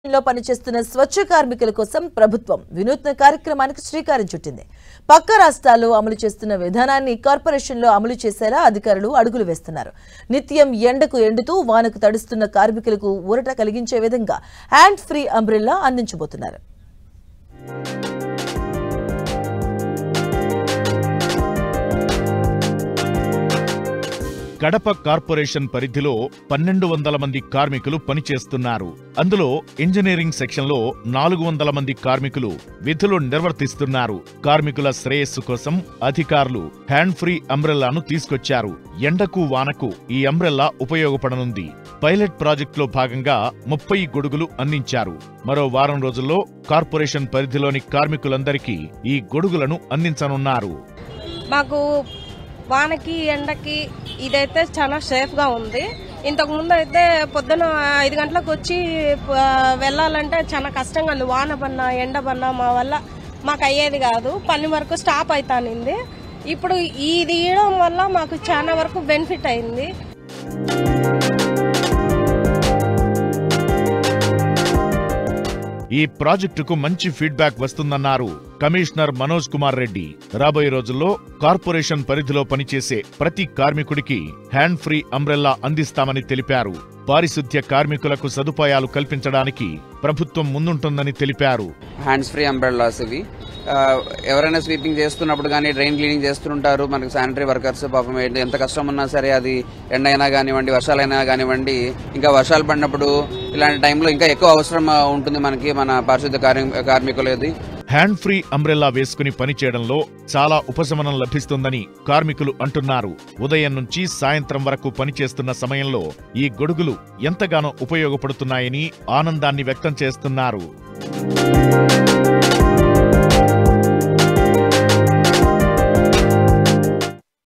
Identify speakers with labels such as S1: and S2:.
S1: లో పనిచేస్తున్న స్వచ్ఛ కార్మికుల కోసం ప్రభుత్వం వినూత్న కార్యక్రమానికి శ్రీకారం చుట్టింది. పక్క రాష్ట్రాల్లో అమలు చేస్తున్న విధానాన్ని కార్పొరేషన్లో అమలు చేసేలా అధికారులు అడుగులు వేస్తున్నారు. నిత్యం ఎండకు ఎండుతూ వానకు తడుస్తున్న కార్మికులకు ఊరట కలిగించే విధంగా హ్యాండ్ ఫ్రీ అంబ్రెల్లా అందించబోతున్నారు.
S2: కడప కార్పొరేషన్ పరిధిలో 1200 మంది కార్మికులు పనిచేస్తున్నారు. అందులో ఇంజనీరింగ్ సెక్షన్లో 400 మంది కార్మికులు విధులు నిర్వర్తిస్తున్నారు. కార్మికుల శ్రేయస్సు కోసం అధికారులు హ్యాండ్ ఫ్రీ అంబ్రెల్లాను తీసుకొచ్చారు. ఎండకు వానకు ఈ అంబ్రెల్లా ఉపయోగపడనుంది. పైలట్ ప్రాజెక్టులో భాగంగా 30 గొడుగులు అందించారు. మరో వారం రోజుల్లో కార్పొరేషన్ పరిధిలోని కార్మికులందరికీ ఈ గొడుగులను అందించనున్నారు.
S3: మాకు వానకి ఎండకి ఇదైతే చాలా సేఫ్ గా ఉంది. ఇంతకు ముందు అయితే పొద్దున 5 గంటలకు వచ్చి వెళ్లాలంటే చాలా కష్టంగా ఉంది. వాన పన్నా ఎండ పన్నా మా వల్ల మాకు అయ్యేది కాదు. పని వరకు స్టాప్ అవుతానింది. ఇప్పుడు ఇది ఇవ్వడం వల్ల మాకు చాలా వరకు బెనిఫిట్ అయింది.
S2: ఈ ప్రాజెక్టుకు మంచి ఫీడ్బ్యాక్ వస్తుందన్నారు కమిషనర్ మనోజ్ కుమార్ రెడ్డి. రాబోయే రోజుల్లో కార్పొరేషన్ పరిధిలో పనిచేసే ప్రతి కార్మికుడికి హ్యాండ్ ఫ్రీ అంబ్రెల్లా అందిస్తామని తెలిపారు. పారిశుద్ధ్య కార్మికులకు సదుపాయాలు కల్పించడానికి ప్రభుత్వం ముందుంటుందని తెలిపారు.
S4: హ్యాండ్స్ ఫ్రీ అంబ్రెల్లాస్ ఇవి ఎవరైనా స్వీపింగ్ చేస్తున్నప్పుడు కానీ డ్రైన్ క్లీనింగ్ చేస్తుంటారు. మనకి శానిటరీ వర్కర్స్ పాపం ఎంత కష్టం ఉన్నా సరే, అది ఎండ అయినా కానివ్వండి, వర్షాలైనా కానివ్వండి, ఇంకా వర్షాలు పడినప్పుడు ఇలాంటి టైంలో ఇంకా ఎక్కువ అవసరం ఉంటుంది మనకి మన పారిశుద్ధ్య కార్మికులది.
S2: హ్యాండ్ ఫ్రీ అంబ్రెల్లా వేసుకుని పనిచేయడంలో చాలా ఉపశమనం లభిస్తుందని కార్మికులు అంటున్నారు. ఉదయం నుంచి సాయంత్రం వరకు పనిచేస్తున్న సమయంలో ఈ గొడుగులు ఎంతగానో ఉపయోగపడుతున్నాయని ఆనందాన్ని వ్యక్తం చేస్తున్నారు.